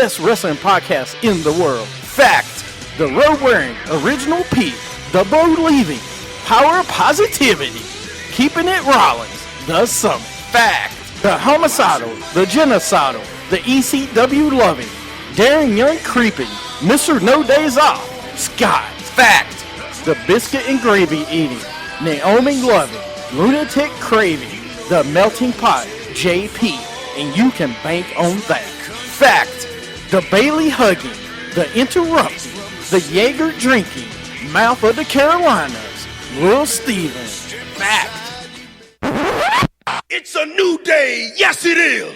best wrestling podcast in the world. Fact, the road-wearing original Pete, the believing, power of positivity, keeping it Rollins, the Summit. Fact, the homicidal, the genocidal, the ECW loving, daring young creeping, Mr. No Days Off, Scott. Fact, the biscuit and gravy eating, Naomi loving, lunatic craving, the melting pot, JP, and you can bank on that. Fact, the Bailey hugging, the interrupting, the Jaeger drinking, mouth of the Carolinas, Will Stevens. Fact. It's a new day. Yes, it is.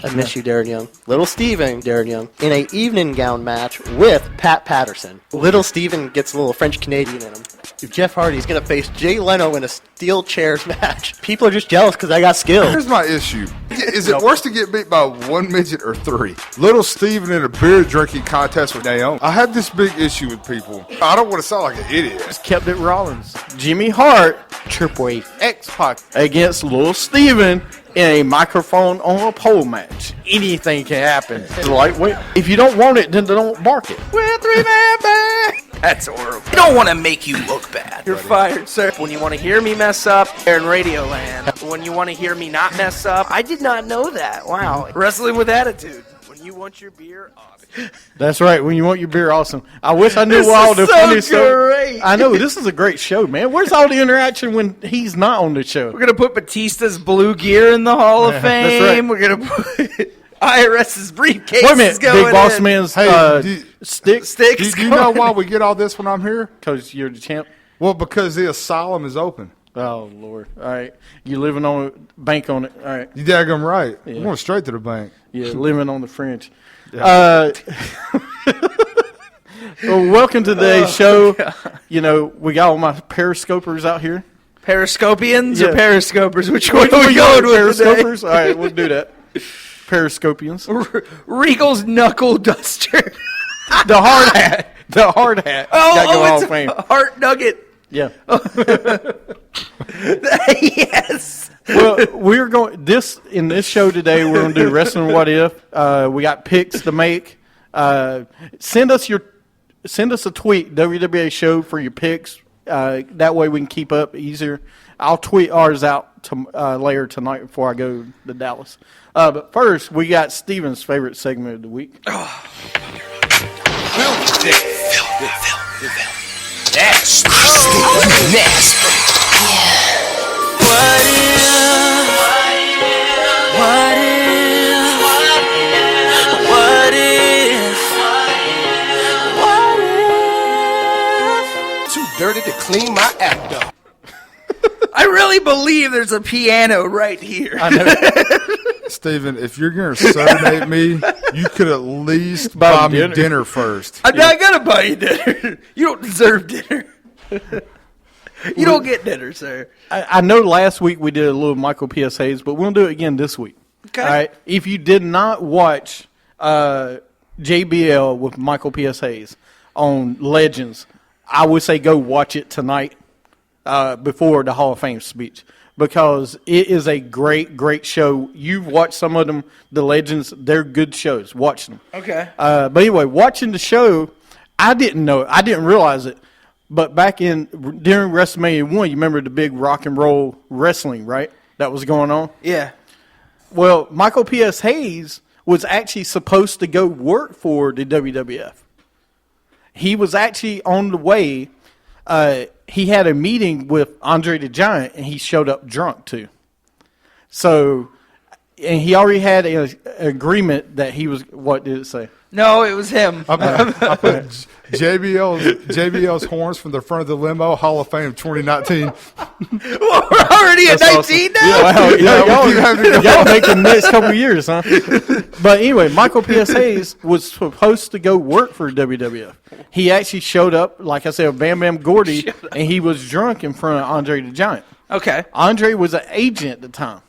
I miss you, Darren Young. Little Steven, Darren Young, in a evening gown match with Pat Patterson. Little Steven gets a little French Canadian in him. If Jeff Hardy's going to face Jay Leno in a steel chairs match, people are just jealous because I got skills. Here's my issue. Is it worse to get beat by one midget or three? Little Steven in a beer drinking contest with Naomi. I have this big issue with people. I don't want to sound like an idiot. Just kept it Rollins. Jimmy Hart, Triple H, X-Pac against Little Steven in a microphone on a pole match. Anything can happen. Lightweight. If you don't want it, then don't bark it. We're three-man band. That's horrible. I don't want to make you look bad. You're fired, sir. When you want to hear me mess up, they're in Radioland. When you want to hear me not mess up, I did not know that. Wow. Wrestling with attitude. When you want your beer, awesome. That's right. When you want your beer, awesome. I wish I knew This all is the so funny stuff. great. I know. This is a great show, man. Where's all the interaction when he's not on the show? We're going to put Batista's blue gear in the Hall of That's Fame. right. We're going to put IRS's briefcase. Wait a minute. Going Big Boss in. Man's Sticks. Do you know why we get all this when I'm here? Because you're the champ. Well, because the asylum is open. Oh, Lord. All right. You're living on it. Bank on it. All right. You daggum right. Yeah. We're going straight to the bank. Yeah, living on the French. Well, welcome to today's show. You know, we got all my periscopers out here. Periscopians Yeah. or periscopers? Which one Which are one we you got, going with today? periscopers? All right, we'll do that. Periscopians. Regal's knuckle duster. The hard hat. The hard hat. Gotta go Hall it's of Fame. a heart nugget. Yeah. Yes. Well, we're going in this show today. We're going to do Wrestling What If. We got picks to make. Send us a tweet, WWA show, for your picks. That way we can keep up easier. I'll tweet ours out later tonight before I go to Dallas. But first, we got Steven's favorite segment of the week. Nasty. Nasty. What if? What if? What if? What if? Too dirty to clean my act up. I really believe there's a piano right here. I know. Steven, if you're going to serenade me, you could at least buy me dinner first. I'm not going to buy you dinner. You don't deserve dinner. You don't get dinner, sir. I know last week we did a little Michael P.S. Hayes, but we'll do it again this week. Okay. All right. If you did not watch JBL with Michael P.S. Hayes on Legends, I would say go watch it tonight before the Hall of Fame speech, because it is a great, great show. You've watched some of them, the Legends. They're good shows. Watch them. Okay. But anyway, watching the show, I didn't know it. I didn't realize it. But during WrestleMania 1, you remember the big rock and roll wrestling, right? That was going on? Yeah. Well, Michael P.S. Hayes was actually supposed to go work for the WWF. He was actually on the way. He had a meeting with Andre the Giant, and he showed up drunk, too. So, and he already had an agreement that he was, what did it say? No, it was him. I put JBL's horns from the front of the limo, Hall of Fame 2019. Well, we're already at 19 now? Wow, y'all making the next couple of years, huh? But anyway, Michael P.S. Hayes was supposed to go work for WWF. He actually showed up, like I said, Bam Bam Gordy, and he was drunk in front of Andre the Giant. Okay. Andre was an agent at the time.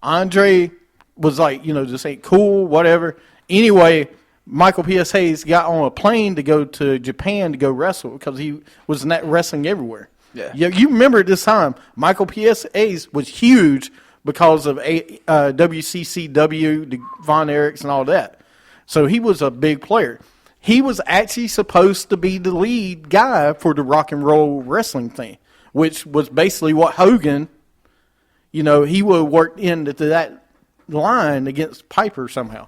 Andre was like, this ain't cool, whatever. Anyway, Michael P.S. Hayes got on a plane to go to Japan to go wrestle because he was wrestling everywhere. Yeah. You remember at this time, Michael P.S. Hayes was huge because of WCCW, the Von Erichs, and all that. So he was a big player. He was actually supposed to be the lead guy for the rock and roll wrestling thing, which was basically what Hogan, he would have worked into that line against Piper somehow.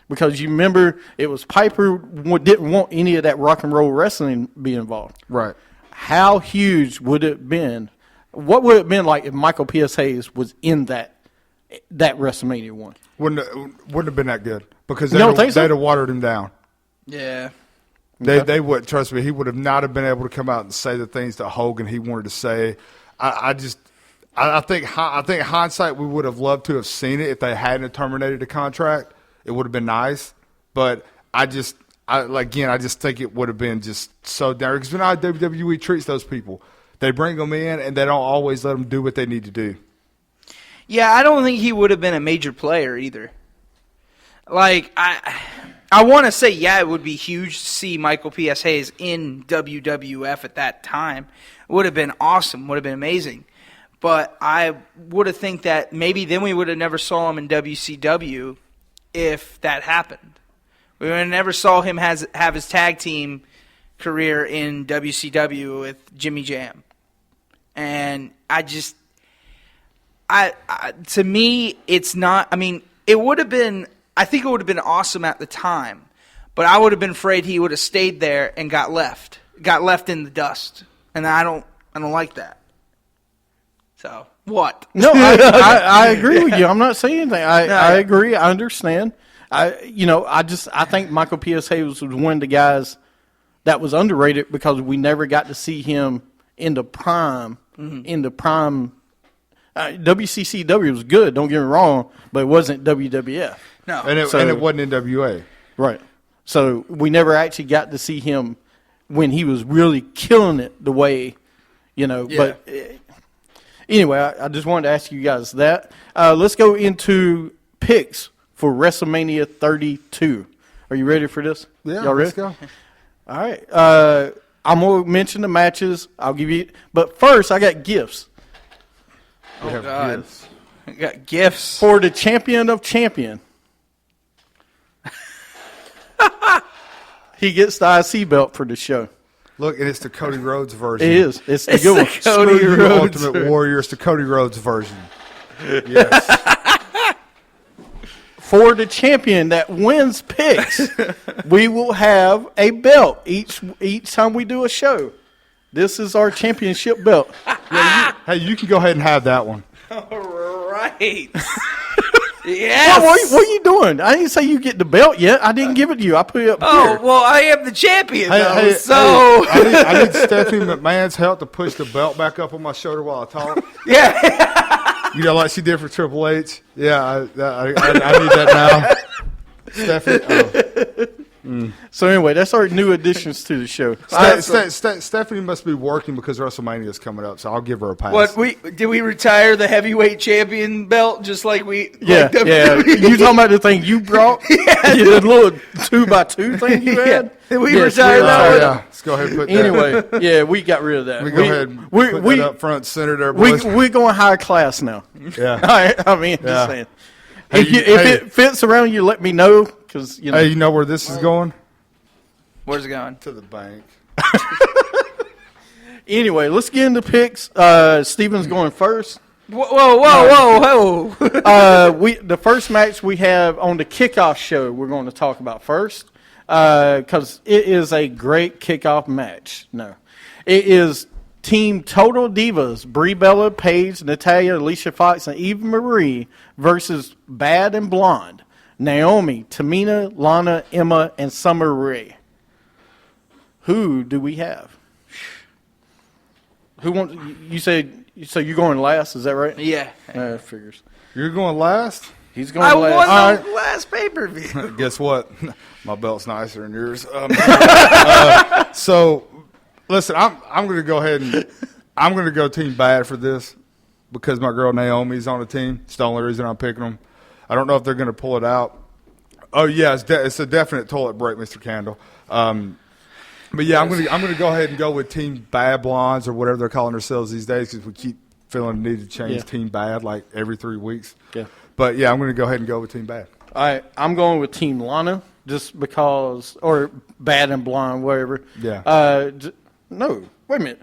Because you remember, it was Piper didn't want any of that rock and roll wrestling to be involved. Right. How huge would it have been? What would it have been like if Michael P.S. Hayes was in that WrestleMania one? Wouldn't have been that good because You don't think so? they'd have watered him down. Yeah. They would, trust me, he would have not have been able to come out and say the things that Hogan he wanted to say. I think hindsight, we would have loved to have seen it if they hadn't terminated the contract. It would have been nice, but I just think it would have been just so down. Because you know how WWE treats those people. They bring them in and they don't always let them do what they need to do. Yeah, I don't think he would have been a major player either. Like, I want to say, yeah, it would be huge to see Michael P.S. Hayes in WWF at that time. It would have been awesome, would have been amazing. But I would have think that maybe then we would have never saw him in WCW if that happened. We would have never saw him have his tag team career in WCW with Jimmy Jam. And to me, it's not, it would have been, I think it would have been awesome at the time, but I would have been afraid he would have stayed there and got left in the dust. And I don't like that. So, what? No, I agree with you. I'm not saying anything. I agree. I understand. I think Michael P.S. Hayes was one of the guys that was underrated because we never got to see him in the prime. Mm-hmm. In the prime, WCCW was good. Don't get me wrong, but it wasn't WWF. No, and it wasn't NWA. Right. So we never actually got to see him when he was really killing it the way, Yeah. But anyway, I just wanted to ask you guys that. Let's go into picks for WrestleMania 32. Are you ready for this? Yeah, y'all ready? let's go. All right. I'm going to mention the matches. I'll give you, but first I got gifts. Oh, God. I got gifts. For the champion of champion. He gets the IC belt for the show. Look, and it's the Cody Rhodes version. It is. It's the good one. Cody Rhodes Ultimate Warrior. It's the Cody Rhodes version. Yes. For the champion that wins picks, we will have a belt each time we do a show. This is our championship belt. Hey, you can go ahead and have that one. All right. Yes. What are you doing? I didn't say you get the belt yet. I didn't give it to you. I put it up here. Well, I am the champion, Hey, so. I need Stephanie McMahon's help to push the belt back up on my shoulder while I talk. Yeah. Like she did for Triple H. Yeah, I need that now. Stephanie. So anyway, that's our new additions to the show. Stephanie must be working because WrestleMania is coming up, so I'll give her a pass. Did we retire the heavyweight champion belt just like we? Yeah. You talking about the thing you brought? Yeah, the little 2x2 thing you had. Did we retire that one? Yeah. Let's go ahead and put that. Anyway, yeah, we got rid of that. We go ahead and put that up front center there, boys. We're going high class now. Yeah. Just saying. If it fits around you, let me know. Cause, Hey, you know where this is going? Where's it going? To the bank. Anyway, let's get into picks. Steven's going first. Whoa. The first match we have on the kickoff show we're going to talk about first because it is a great kickoff match. No. It is Team Total Divas, Brie Bella, Paige, Natalya, Alicia Fox, and Eva Marie versus Bad and Blonde, Naomi, Tamina, Lana, Emma, and Summer Rae. Who do we have? Who wants? You said so. You're going last, is that right? Yeah. Figures. You're going last? He's going last. I won the last pay-per-view. Guess what? My belt's nicer than yours. So, listen, I'm going to go ahead and I'm going to go Team Bad for this because my girl Naomi's on the team. It's the only reason I'm picking them. I don't know if they're going to pull it out. Oh yeah, it's a definite toilet break, Mr. Candle. But yeah, I'm gonna go ahead and go with Team Bad Blondes or whatever they're calling themselves these days because we keep feeling the need to change Team Bad like every 3 weeks. Yeah. But yeah, I'm gonna go ahead and go with Team Bad. All right, I'm going with Team Lana. just because, or Bad and Blonde, whatever. Yeah. No, wait a minute.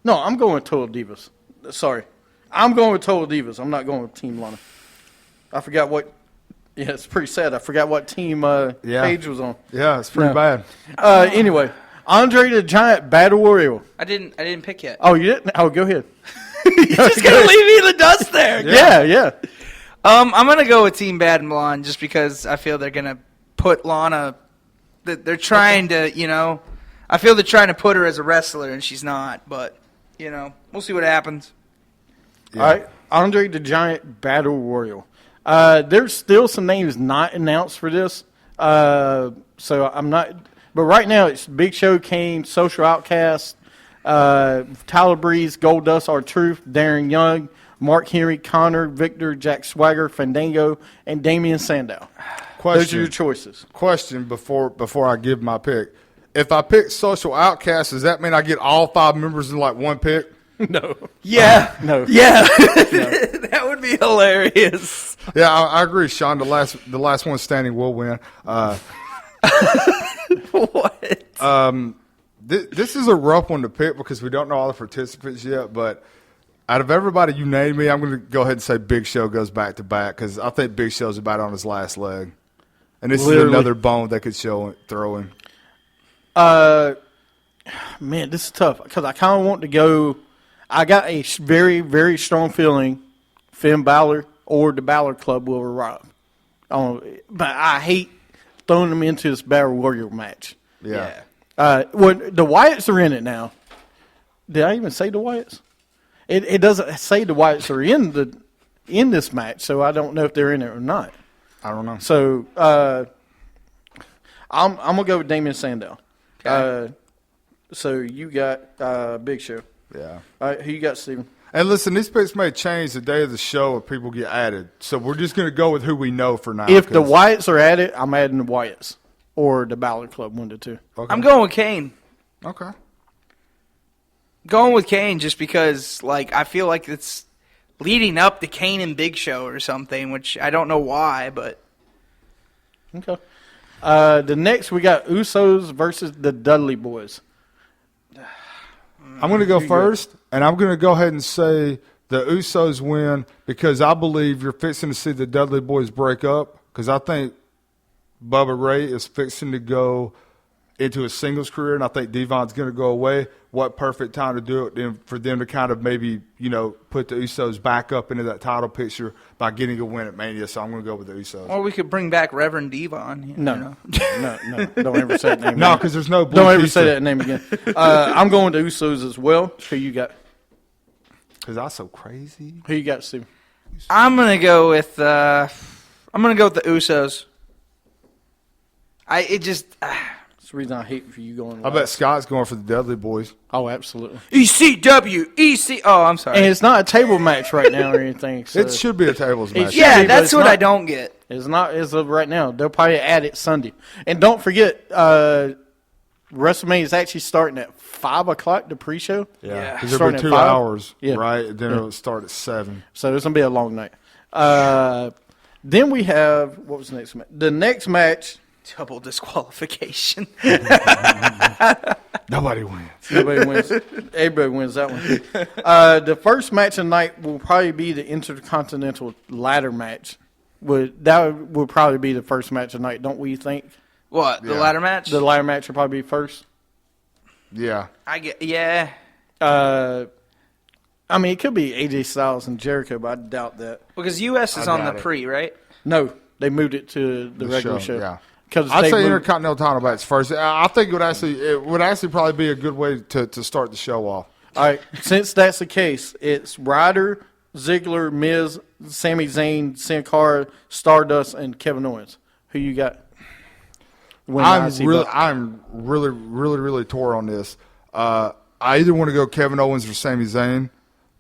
No, I'm going with Total Divas. Sorry. I'm going with Total Divas. I'm not going with Team Lana. I forgot what. Yeah, it's pretty sad. I forgot what team Paige was on. Yeah, it's pretty bad. Anyway, Andre the Giant Battle Royal. I didn't pick yet. Oh, you didn't? Oh, go ahead. You're just gonna leave me in the dust there. Yeah. I'm gonna go with Team Bad and Blonde just because I feel they're gonna put Lana. They're trying to, I feel they're trying to put her as a wrestler and she's not. But we'll see what happens. Yeah. All right, Andre the Giant Battle Royal. There's still some names not announced for this, so I'm not. But right now it's Big Show, Kane, Social Outcast, Tyler Breeze, Goldust, R-Truth, Darren Young, Mark Henry, Connor, Victor, Jack Swagger, Fandango, and Damian Sandow. Those are your choices. Question before I give my pick. If I pick Social Outcast, does that mean I get all 5 members in like one pick? No. Yeah. No. Yeah. That would be hilarious. Yeah, I agree, Sean. The last one standing will win. What? This is a rough one to pick because we don't know all the participants yet. But out of everybody you named me, I'm going to go ahead and say Big Show goes back to back because I think Big Show's about on his last leg, and this is another bone they could throw in. Man, this is tough because I kind of want to go. I got a very, very strong feeling Finn Balor or the Balor Club will arrive. But I hate throwing them into this Battle Warrior match. Yeah. The Wyatts are in it now. Did I even say the Wyatts? It doesn't say the Wyatts are in this match, so I don't know if they're in it or not. I don't know. So I'm gonna go with Damian Sandow. Okay. So you got Big Show. Yeah. All right, who you got, Steven? And listen, these picks may change the day of the show if people get added. So we're just going to go with who we know for now. If the Wyatts are added, I'm adding the Wyatts or the Balor Club, 1 to 2. Okay. I'm going with Kane. Okay. Going with Kane just because, I feel like it's leading up to Kane and Big Show or something, which I don't know why, but. Okay. The next, we got Usos versus the Dudley Boys. I'm going to go first, and I'm going to go ahead and say the Usos win because I believe you're fixing to see the Dudley Boys break up because I think Bubba Ray is fixing to go into a singles career, and I think Devon's going to go away. What perfect time to do it for them to kind of maybe, put the Usos back up into that title picture by getting a win at Mania, so I'm going to go with the Usos. Or we could bring back Reverend Devon. No. No. Don't ever say that name No, again. because there's no blue Don't ever pizza. say that name again. I'm going to Usos as well. Who you got? Because I'm so crazy. Who you got, Steve? I'm gonna go with the Usos. That's the reason I hate for you going. I bet Scott's going for the Dudley Boys. Oh, absolutely. ECW, EC. Oh, I'm sorry. And it's not a table match right now or anything. So It should be a tables match. should yeah, be, but that's it's what not. I don't get. It's not as of right now. They'll probably add it Sunday. And don't forget, WrestleMania is actually starting at 5 o'clock, the pre-show. Yeah. Because it'll Starting be at 2 5? hours, Yeah. right? And then it'll start at 7. So it's going to be a long night. Then we have, what was the next match? The next match. Double disqualification. Nobody wins. Nobody wins. Everybody wins that one. The first match of the night will probably be the Intercontinental Ladder match. That would probably be the first match of the night, don't we think? What, the Yeah. ladder match? The ladder match will probably be first. Yeah. Yeah. I mean, it could be AJ Styles and Jericho, but I doubt that. Because U.S. is I on the doubt it. pre, right? No, they moved it to the regular show. Yeah. Because I'd say Intercontinental title match first. I think it would actually probably be a good way to start the show off. All right, since that's the case, it's Ryder, Ziggler, Miz, Sami Zayn, Sin Cara, Stardust, and Kevin Owens. Who you got? I'm really torn on this. I either want to go Kevin Owens or Sami Zayn,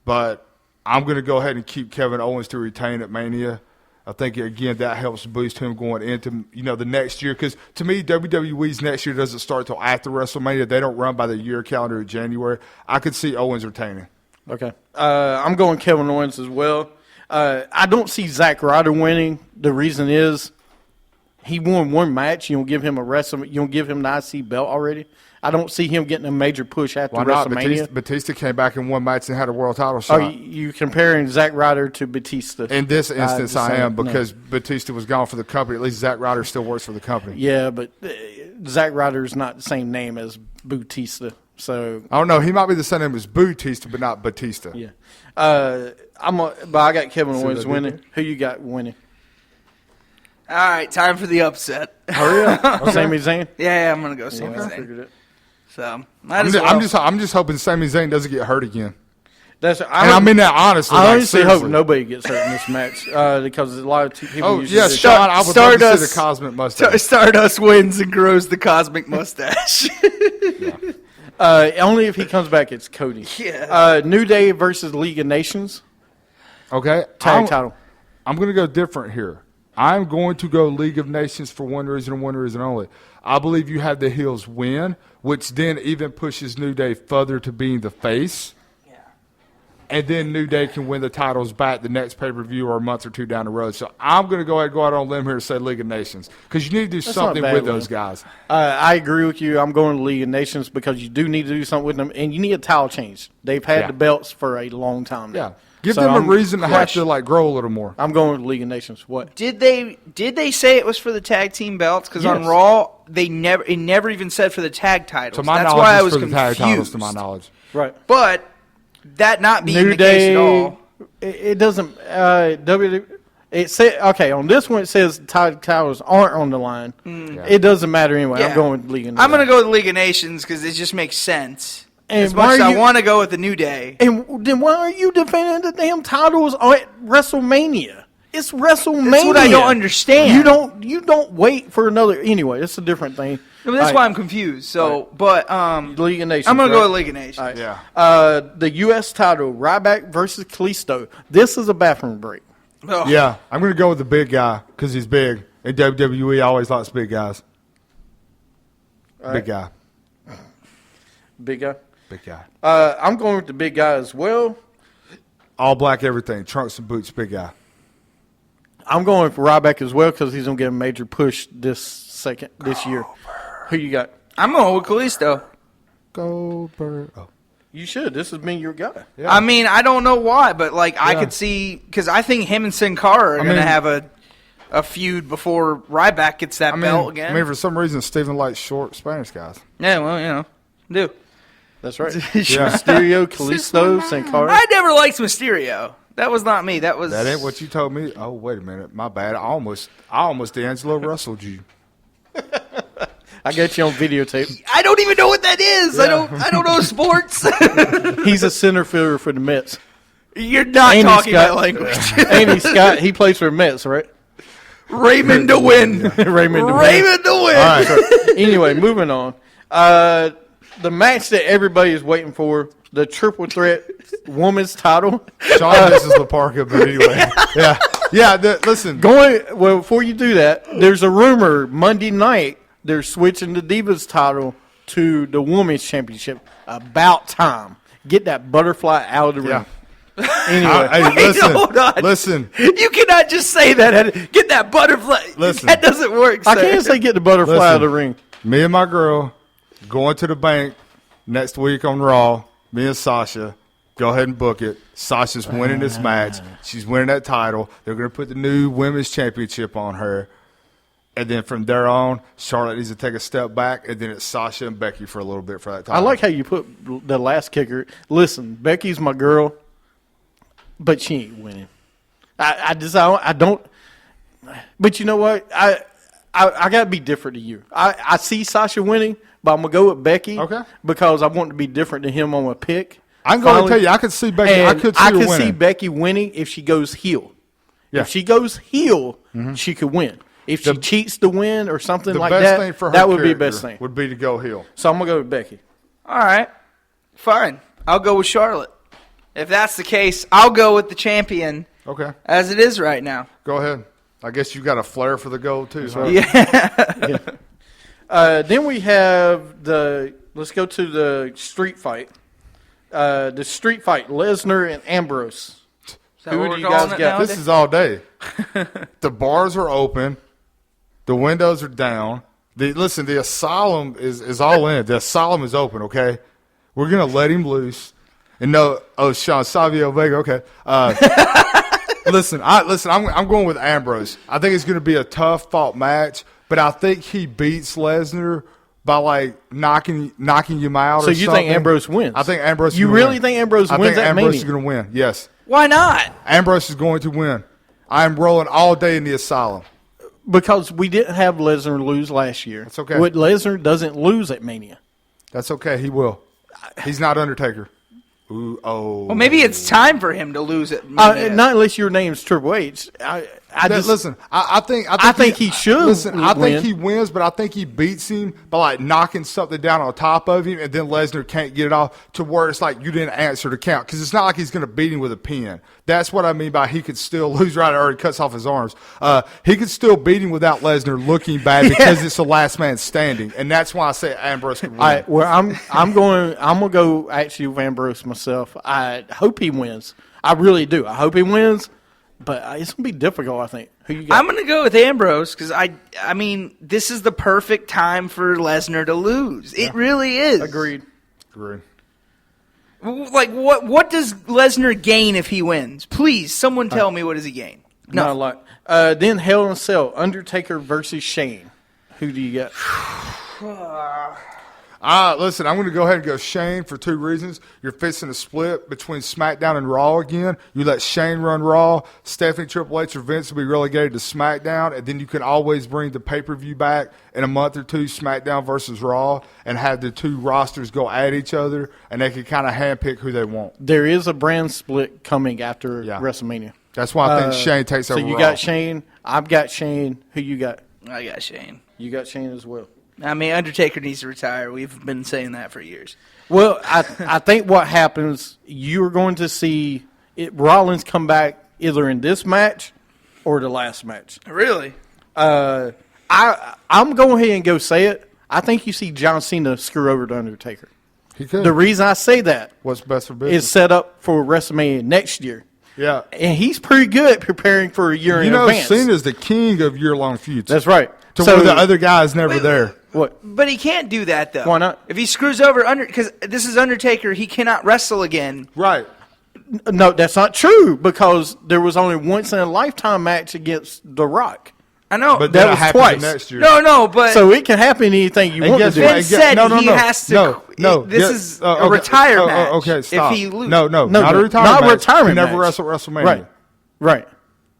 but I'm going to go ahead and keep Kevin Owens to retain at Mania. I think, again, that helps boost him going into, the next year. Because, to me, WWE's next year doesn't start until after WrestleMania. They don't run by the year calendar of January. I could see Owens retaining. Okay. I'm going Kevin Owens as well. I don't see Zack Ryder winning. The reason is He won one match. You don't give him you don't give him the IC belt already. I don't see him getting a major push after Why not? WrestleMania. Batista came back in one match and had a world title Are shot. you comparing Zack Ryder to Batista? In this instance, just I saying, am no. because Batista was gone for the company. At least Zack Ryder still works for the company. Yeah, but Zack Ryder is not the same name as Batista. So I don't know. He might be the same name as Batista, but not Batista. yeah, but I got Kevin See Owens what I did winning. there? Who you got winning? All right, time for the upset. Oh yeah, Sami Zayn. Yeah, I'm gonna go Sami I Zayn. figured it. So might as well. I'm just hoping Sami Zayn doesn't get hurt again. That's And I mean that honestly. I like, honestly hope seriously. nobody gets hurt in this match because a lot of people. Oh usually yeah, do- Sean. I would love to see Stardust- the cosmic mustache. Stardust wins and grows the cosmic mustache. only if he comes back, it's Cody. Yeah. New Day versus League of Nations Okay, tag title. I'm going to go different here. I'm going to go League of Nations for one reason and one reason only. I believe you have the heels win, which then even pushes New Day further to being the face. Yeah. And then New Day can win the titles back the next pay-per-view or a month or two down the road. So I'm going to go out on a limb here and say League of Nations because you need to do That's something not a bad with one. those guys. I agree with you. I'm going to League of Nations because you do need to do something with them, and you need a title change. They've had Yeah. the belts for a long time now. Yeah. Give So them I'm- a reason to have to like grow a little more. I'm going with League of Nations. What? Did they say it was for the tag team belts? Because on Yes. Raw, it never even said for the tag titles. To my That's knowledge, why I it's was for the confused. tag titles. To my knowledge, Right. But that not being New the case Day. at all. It doesn't. It said okay on this one. It says titles aren't on the line. It doesn't matter anyway. Yeah. I'm going with League of Nations. I'm going to go with League of Nations because it just makes sense. And As why much as are I you- want to go with the New Day. And then why are you defending the damn titles at WrestleMania? It's WrestleMania. That's what I don't understand. You don't wait for another. Anyway, it's a different thing. I mean, that's All why right, I'm confused. So, but League of Nations. I'm going to go right? with League of Nations. All right. yeah. The U.S. title, Ryback versus Kalisto. This is a bathroom break. Oh. Yeah, I'm going to go with the big guy because he's big. And WWE always likes big guys. Big guy. Big guy. Big guy. I'm going with the big guy as well. All black everything. Trunks and boots, big guy. I'm going for Ryback as well because he's going to get a major push this year. Who you got? I'm going with Kalisto. Goldberg. Oh. You should. This has been your guy. Yeah. I mean, I don't know why, but like I Yeah. could see because I think him and Sin Cara are going to mean- have a feud before Ryback gets that belt again. I mean, for some reason, Stephen likes short Spanish guys. Yeah, well, do. That's right. Yeah. Mysterio, Kalisto, Sin Cara. I never liked Mysterio. That was not me. That was That ain't what you told me. Oh, wait a minute. My bad. I almost D'Angelo Russelled you. I got you on videotape. I don't even know what that is. I don't know sports. He's a center fielder for the Mets. You're not Andy talking Scott. my language. Andy Scott, he plays for the Mets, right? Raymond to win. Raymond. Raymond to win. All right. Anyway, moving on. The match that everybody is waiting for, the triple threat women's title. Sean misses the Parker, but anyway. Yeah. Yeah. Listen. Well, before you do that, there's a rumor Monday night they're switching the Divas title to the Women's Championship. About time. Get that butterfly out of the ring. Yeah. Anyway, Hey, listen. hold on. Listen. You cannot just say that. Get that butterfly. Listen. That doesn't work, I sir. can't say get the butterfly out of the ring. Me and my girl going to the bank next week on Raw. Me and Sasha. Go ahead and book it. Sasha's winning this match. She's winning that title. They're going to put the new women's championship on her. And then from there on, Charlotte needs to take a step back, and then it's Sasha and Becky for a little bit for that title. I like how you put the last kicker. Listen, Becky's my girl, but she ain't winning. I don't. But you know what? I got to be different to you. I see Sasha winning, but I'm gonna go with Becky. Okay. Because I want to be different to him on my pick. I'm going to tell you, I could see Becky. I And could see her winning. see Becky winning if she goes heel. Yeah. If she goes heel, she could win. If she cheats to win or something the like best that, thing for her that would be the character best thing. would be to go heel. So I'm gonna go with Becky. All right. Fine. I'll go with Charlotte. If that's the case, I'll go with the champion Okay, as it is right now. go ahead. I guess you got a flair for the gold too. Huh? Yeah. Then we have let's go to the street fight. The street fight, Lesnar and Ambrose. that Who what do we're you calling guys it got? now? This is all day. The bars are open. The windows are down. The asylum is all in. The asylum is open, okay? We're going to let him loose. And Sean Savio Vega, okay. I'm going with Ambrose. I think it's going to be a tough fought match, but I think he beats Lesnar by like knocking him out. So you think Ambrose wins? I think Ambrose. You really think Ambrose wins? I think Ambrose Mania? is going to win. Yes. Why not? Ambrose is going to win. I'm rolling all day in the asylum. Because we didn't have Lesnar lose last year. That's okay. What Lesnar doesn't lose at Mania. That's okay. He will. He's not Undertaker. Ooh, oh. Well, maybe it's time for him to lose it. Not unless your name's Triple H. I think he should. Listen, I think win. he wins, but I think he beats him by like knocking something down on top of him, and then Lesnar can't get it off to where it's like you didn't answer the count because it's not like he's going to beat him with a pin. That's what I mean by he could still lose right or he cuts off his arms. He could still beat him without Lesnar looking bad because it's the last man standing, and that's why I say Ambrose could win. All right, well, I'm gonna go actually with Ambrose myself. I hope he wins. I really do. I hope he wins. But it's going to be difficult, I think. Who you got? I'm going to go with Ambrose because, I mean, this is the perfect time for Lesnar to lose. It really is. Agreed. Like, what does Lesnar gain if he wins? Please, someone tell me what does he gain? Not a lot. Then Hell in a Cell, Undertaker versus Shane. Who do you got? Listen, I'm going to go ahead and go Shane for two reasons. You're fixing a split between SmackDown and Raw again. You let Shane run Raw. Stephanie, Triple H, or Vince will be relegated to SmackDown, and then you can always bring the pay-per-view back in a month or two, SmackDown versus Raw, and have the two rosters go at each other, and they can kind of handpick who they want. There is a brand split coming after WrestleMania. That's why I think Shane takes over So you Raw. got Shane. I've got Shane. Who you got? I got Shane. You got Shane as well. I mean, Undertaker needs to retire. We've been saying that for years. Well, I think what happens, you're going to see Rollins come back either in this match or the last match. Really? I'm going ahead and go say it. I think you see John Cena screw over the Undertaker. He could. The reason I say that What's best for business? is set up for WrestleMania next year. Yeah. And he's pretty good at preparing for a year in advance. Cena's the king of year-long feuds. That's right. To where the other guy's never there. What? But he can't do that, though. Why not? If he screws over because this is Undertaker, he cannot wrestle again. Right. No, that's not true because there was only once in a lifetime match against The Rock. I know. But that that was happens twice. Next year. No, but So it can happen anything you want to do. Vince said he has to. This is a retire match. Okay, stop. If he loses. No, not a retirement not a match. retirement He never match. wrestled WrestleMania. Right.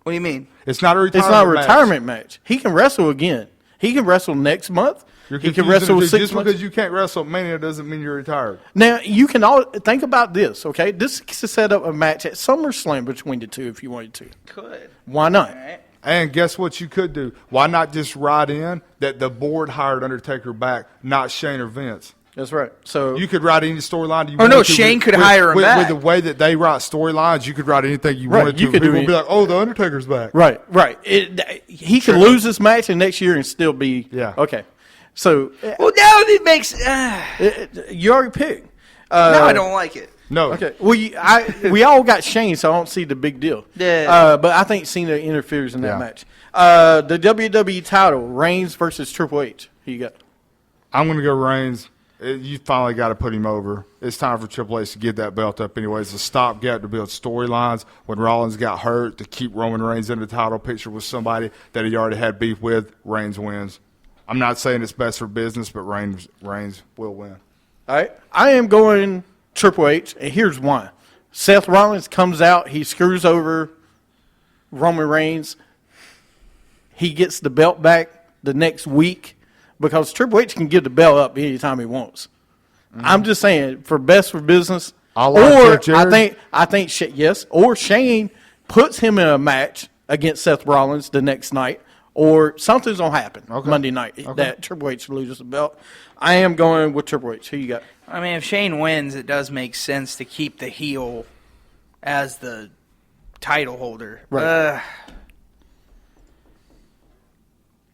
What do you mean? It's not a retirement It's not a match. retirement match. He can wrestle again. He can wrestle next month. You're He can confusing wrestle the two. 6 Just months. because you can't wrestle Mania doesn't mean you're retired. Now, you can all think about this, okay? This is to set up a match at SummerSlam between the two if you wanted to. Could. Why not? All right. And guess what you could do? Why not just write in that the board hired Undertaker back, not Shane or Vince? That's right. So You could write any storyline you Oh, want no, to. Shane could hire him with, back. With the way that they write storylines, you could write anything you Right, wanted you to. could do People would be it. like, oh, the Undertaker's back. Right. He could lose this match and next year and still be okay. So Well, now it makes. you already picked. Now I don't like it. No. Okay. Well, we all got Shane, so I don't see the big deal. Yeah. But I think Cena interferes in that Yeah. match. The WWE title, Reigns versus Triple H. Who you got? I'm going to go Reigns. You finally got to put him over. It's time for Triple H to get that belt up anyway. It's a stopgap to build storylines. When Rollins got hurt, to keep Roman Reigns in the title picture with somebody that he already had beef with, Reigns wins. I'm not saying it's best for business, but Reigns will win. All right. I am going Triple H, and here's why. Seth Rollins comes out. He screws over Roman Reigns. He gets the belt back the next week because Triple H can give the belt up anytime he wants. I'm just saying, for best for business. Or I think yes. Or Shane puts him in a match against Seth Rollins the next night. Or something's going to happen Monday night that Triple H loses the belt. I am going with Triple H. Who you got? I mean, if Shane wins, it does make sense to keep the heel as the title holder. Right.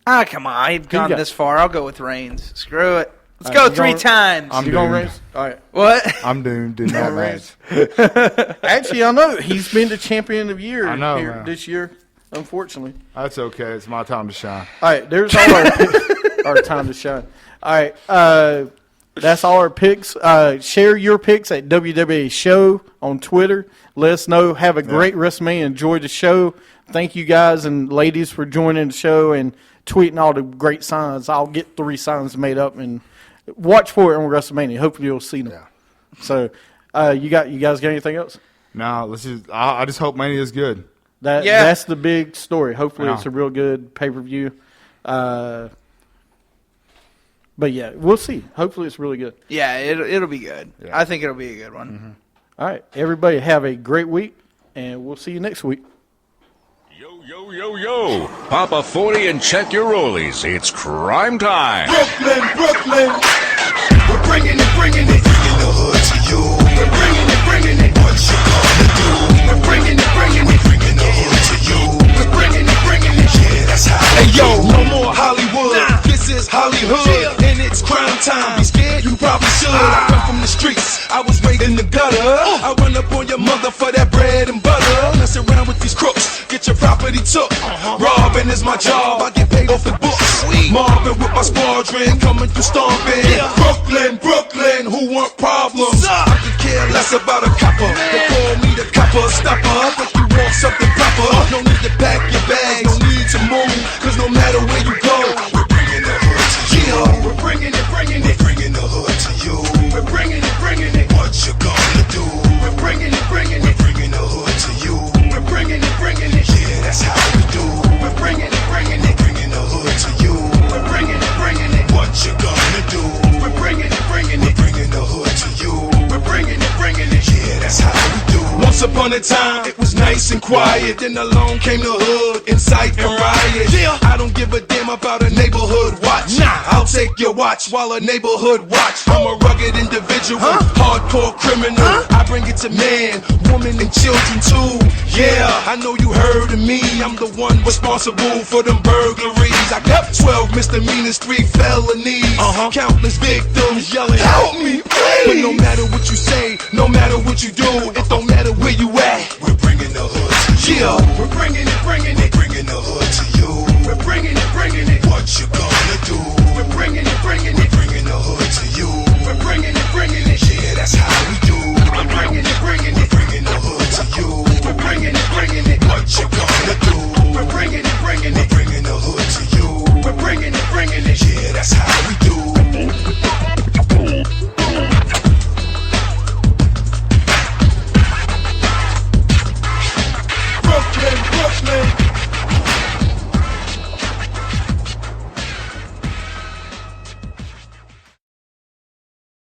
Come on. I've gone got? this far. I'll go with Reigns. Screw it. Let's go three times. I'm You going doomed. Reigns? All right. What? I'm doomed in that match. Actually, I know he's been the champion of the year I know, here man. this year. unfortunately. That's okay. It's my time to shine. All right, there's all our time to shine. All right, that's all our picks. Share your picks at WWE Show on Twitter. Let us know. Have a great WrestleMania. Enjoy the show. Thank you guys and ladies for joining the show and tweeting all the great signs. I'll get 3 signs made up and watch for it on WrestleMania. Hopefully you'll see them. Yeah. So, you guys got anything else? No, I just hope Mania is good. That's the big story. Hopefully Yeah. it's a real good pay-per-view. But yeah, we'll see. Hopefully it's really good. Yeah, it'll be good. Yeah. I think it'll be a good one. Mm-hmm. All right, everybody have a great week, and we'll see you next week. Yo. Pop a 40 and check your rollies. It's crime time. Brooklyn. We're bringing it. Bringing the hood to you. We're bringing it. What you gonna do? We're bringing it. Bringing the hood to you. We're bringing it. Yeah, that's how. Hey, yo, no more Hollywood. This is Hollywood, and it's crime time. Be scared? You probably should. I come from the streets. I was raised in the gutter. I run up on your mother for that bread and butter. Mess around with these crooks. Get your property took. Robbing is my job. I get paid off the books. Marvin with my squadron coming through stomping. Brooklyn, who want problems? I could care less about a copper. They call me the copper stopper. Think you want something proper? No need to pack your bags. No need to move. Cause no matter where you go, we're bringing the hood to you. We're bringing it. Bringing the hood to you. We're bringing it. What you gonna do? We're bringing it. We're bringing the hood to you. We're bringing it. Yeah, that's how we do. We're bringing it. Bringing the hood to you. We're bringing it. What you gonna do? We're bringing it. We're bringing the hood to you. We're bringing it. Yeah, that's how we do. Once upon a time, it was nice and quiet. Then along came the hood, incite and riot. Yeah, I don't give a damn about a neighborhood watch. Nah, I'll take your watch while a neighborhood watch. I'm a rugged individual, hardcore criminal. I bring it to man, woman, and children too. Yeah, I know you heard of me. I'm the one responsible for them burglaries. I got 12 misdemeanors, 3 felonies. Countless victims yelling, help me, please. But no matter what you say, no matter what you do, it don't matter where you at. We're bringing the hood to you. Yeah, we're bringing it. Bringing the hood to you.